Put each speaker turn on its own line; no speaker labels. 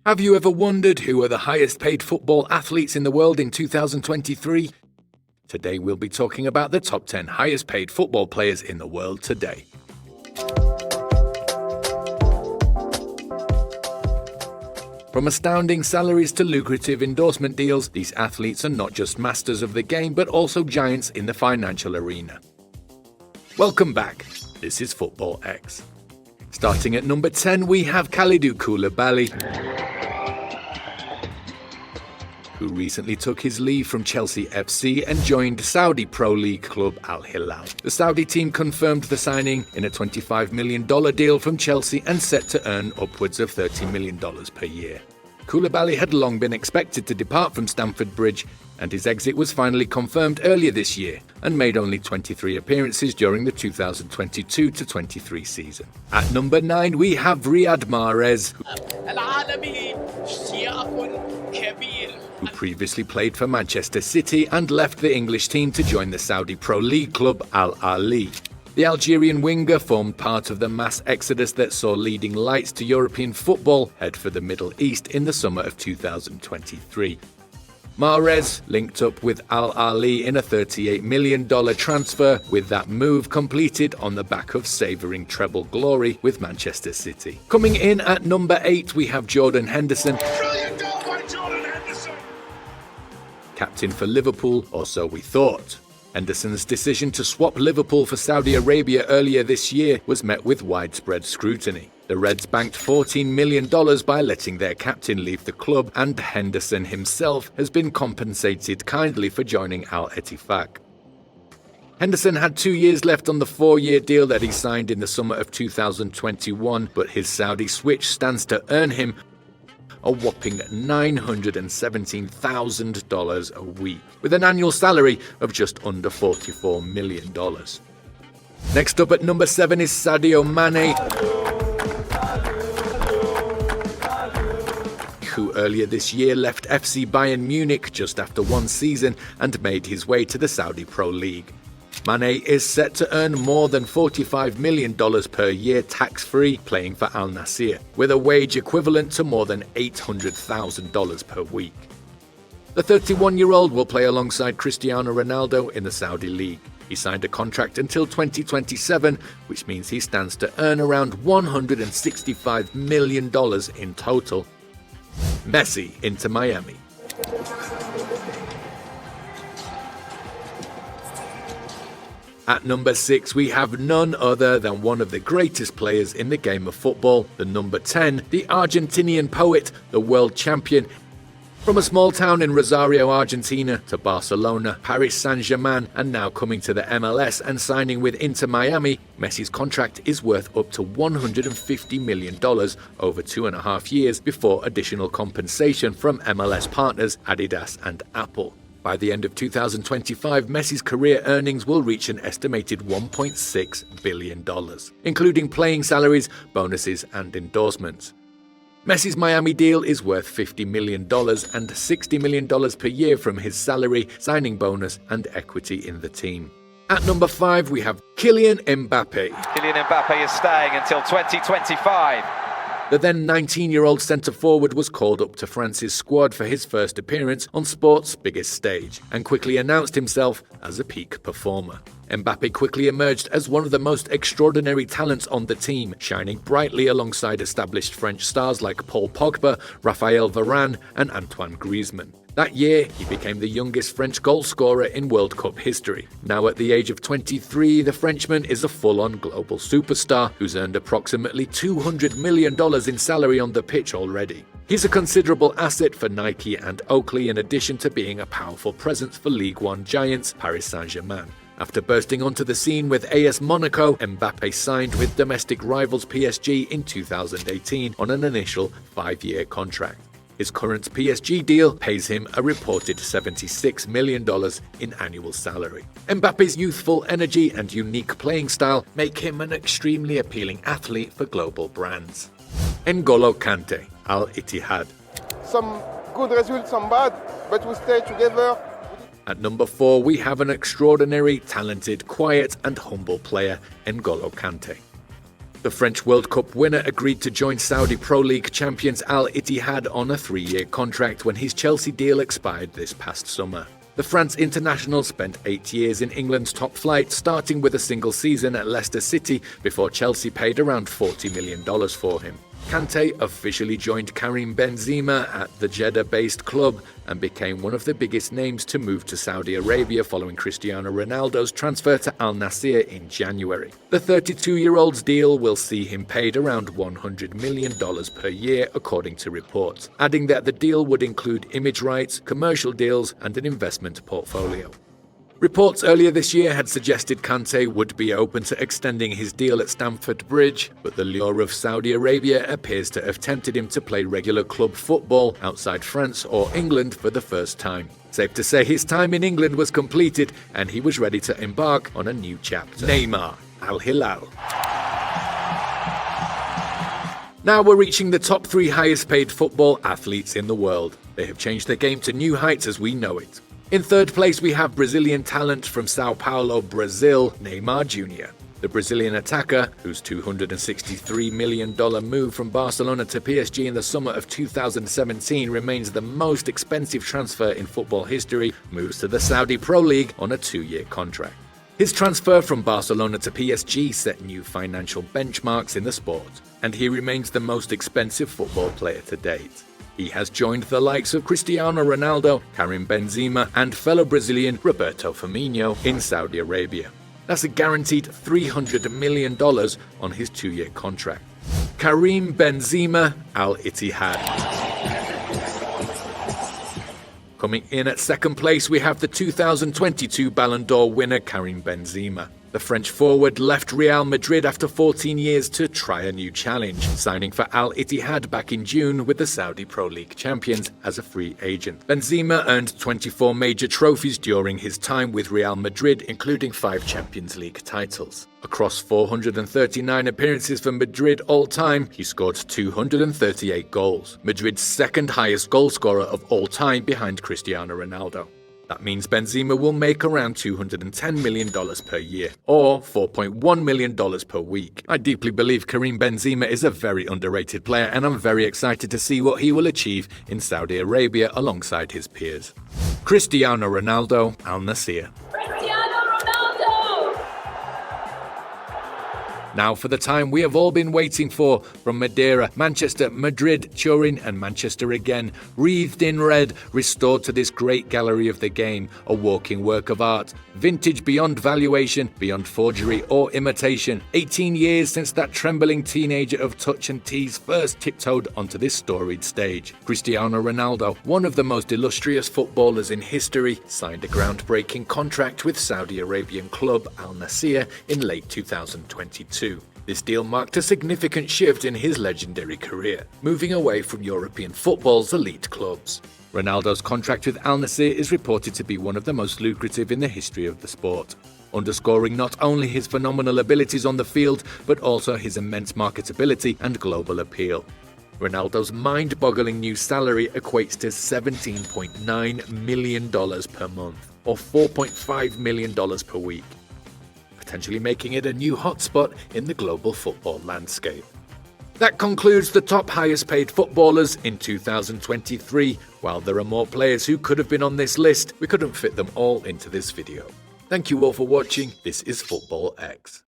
Have you ever wondered who are the highest paid football athletes in the world in 2023? Today we'll be talking about the top 10 highest paid football players in the world today. From astounding salaries to lucrative endorsement deals, these athletes are not just masters of the game but also giants in the financial arena. Welcome back. This is Football X. Starting at number 10, we have Kalidou Koulibaly, who recently took his leave from Chelsea FC and joined Saudi Pro League club Al Hilal. The Saudi team confirmed the signing in a $25 million deal from Chelsea and set to earn upwards of $30 million per year. Koulibaly had long been expected to depart from Stamford Bridge, and his exit was finally confirmed earlier this year and made only 23 appearances during the 2022-23 season. At number 9, we have Riyad Mahrez, who previously played for Manchester City and left the English team to join the Saudi Pro League club Al Ahly. The Algerian winger formed part of the mass exodus that saw leading lights to European football head for the Middle East in the summer of 2023. Mahrez linked up with Al Ahly in a $38 million transfer, with that move completed on the back of savouring treble glory with Manchester City. Coming in at number 8, we have Jordan Henderson, captain for Liverpool, or so we thought. Henderson's decision to swap Liverpool for Saudi Arabia earlier this year was met with widespread scrutiny. The Reds banked $14 million by letting their captain leave the club, and Henderson himself has been compensated kindly for joining Al Ettifaq. Henderson had 2 years left on the 4-year deal that he signed in the summer of 2021, but his Saudi switch stands to earn him a whopping $917,000 a week, with an annual salary of just under $44 million. Next up at number 7 is Sadio Mane, who earlier this year left FC Bayern Munich just after one season and made his way to the Saudi Pro League. Mane is set to earn more than $45 million per year tax-free playing for Al Nassr, with a wage equivalent to more than $800,000 per week. The 31-year-old will play alongside Cristiano Ronaldo in the Saudi League. He signed a contract until 2027, which means he stands to earn around $165 million in total. Messi into Miami. At number 6, we have none other than one of the greatest players in the game of football, the number 10, the Argentinian poet, the world champion. From a small town in Rosario, Argentina, to Barcelona, Paris Saint-Germain, and now coming to the MLS and signing with Inter Miami, Messi's contract is worth up to $150 million over 2.5 years before additional compensation from MLS partners Adidas and Apple. By the end of 2025, Messi's career earnings will reach an estimated $1.6 billion, including playing salaries, bonuses, and endorsements. Messi's Miami deal is worth $50 million and $60 million per year from his salary, signing bonus, and equity in the team. At number 5, we have Kylian Mbappe.
Kylian Mbappe is staying until 2025.
The then 19-year-old centre-forward was called up to France's squad for his first appearance on sport's biggest stage and quickly announced himself as a peak performer. Mbappe quickly emerged as one of the most extraordinary talents on the team, shining brightly alongside established French stars like Paul Pogba, Raphael Varane, and Antoine Griezmann. That year, he became the youngest French goalscorer in World Cup history. Now at the age of 23, the Frenchman is a full-on global superstar who's earned approximately $200 million in salary on the pitch already. He's a considerable asset for Nike and Oakley, in addition to being a powerful presence for Ligue 1 giants Paris Saint-Germain. After bursting onto the scene with AS Monaco, Mbappe signed with domestic rivals PSG in 2018 on an initial 5-year contract. His current PSG deal pays him a reported $76 million in annual salary. Mbappe's youthful energy and unique playing style make him an extremely appealing athlete for global brands. N'Golo Kante, Al Ittihad.
Some good results, some bad, but we stay together.
At number 4, we have an extraordinary, talented, quiet and humble player, N'Golo Kante. The French World Cup winner agreed to join Saudi Pro League champions Al Ittihad on a 3-year contract when his Chelsea deal expired this past summer. The France international spent 8 years in England's top flight, starting with a single season at Leicester City before Chelsea paid around $40 million for him. Kante officially joined Karim Benzema at the Jeddah-based club and became one of the biggest names to move to Saudi Arabia following Cristiano Ronaldo's transfer to Al Nassr in January. The 32-year-old's deal will see him paid around $100 million per year, according to reports, adding that the deal would include image rights, commercial deals, and an investment portfolio. Reports earlier this year had suggested Kante would be open to extending his deal at Stamford Bridge, but the lure of Saudi Arabia appears to have tempted him to play regular club football outside France or England for the first time. Safe to say his time in England was completed and he was ready to embark on a new chapter. Neymar, Al Hilal. Now we're reaching the top 3 highest paid football athletes in the world. They have changed the game to new heights as we know it. In third place, we have Brazilian talent from Sao Paulo, Brazil, Neymar Jr. The Brazilian attacker, whose $263 million move from Barcelona to PSG in the summer of 2017 remains the most expensive transfer in football history, moves to the Saudi Pro League on a 2-year contract. His transfer from Barcelona to PSG set new financial benchmarks in the sport, and he remains the most expensive football player to date. He has joined the likes of Cristiano Ronaldo, Karim Benzema, and fellow Brazilian Roberto Firmino in Saudi Arabia. That's a guaranteed $300 million on his 2-year contract. Karim Benzema, Al Ittihad. Coming in at second place, we have the 2022 Ballon d'Or winner Karim Benzema. The French forward left Real Madrid after 14 years to try a new challenge, signing for Al Ittihad back in June with the Saudi Pro League champions as a free agent. Benzema earned 24 major trophies during his time with Real Madrid, including 5 Champions League titles. Across 439 appearances for Madrid all-time, he scored 238 goals, Madrid's second highest goalscorer of all time behind Cristiano Ronaldo. That means Benzema will make around $210 million per year, or $4.1 million per week. I deeply believe Karim Benzema is a very underrated player, and I'm very excited to see what he will achieve in Saudi Arabia alongside his peers. Cristiano Ronaldo, Al Nassr. Now for the time we have all been waiting for, from Madeira, Manchester, Madrid, Turin and Manchester again, wreathed in red, restored to this great gallery of the game, a walking work of art, vintage beyond valuation, beyond forgery or imitation. 18 years since that trembling teenager of touch and tease first tiptoed onto this storied stage. Cristiano Ronaldo, one of the most illustrious footballers in history, signed a groundbreaking contract with Saudi Arabian club Al Nassr in late 2022. This deal marked a significant shift in his legendary career, moving away from European football's elite clubs. Ronaldo's contract with Al Nassr is reported to be one of the most lucrative in the history of the sport, underscoring not only his phenomenal abilities on the field, but also his immense marketability and global appeal. Ronaldo's mind-boggling new salary equates to $17.9 million per month, or $4.5 million per week, potentially making it a new hotspot in the global football landscape. That concludes the top highest paid footballers in 2023. While there are more players who could have been on this list, we couldn't fit them all into this video. Thank you all for watching. This is Football X.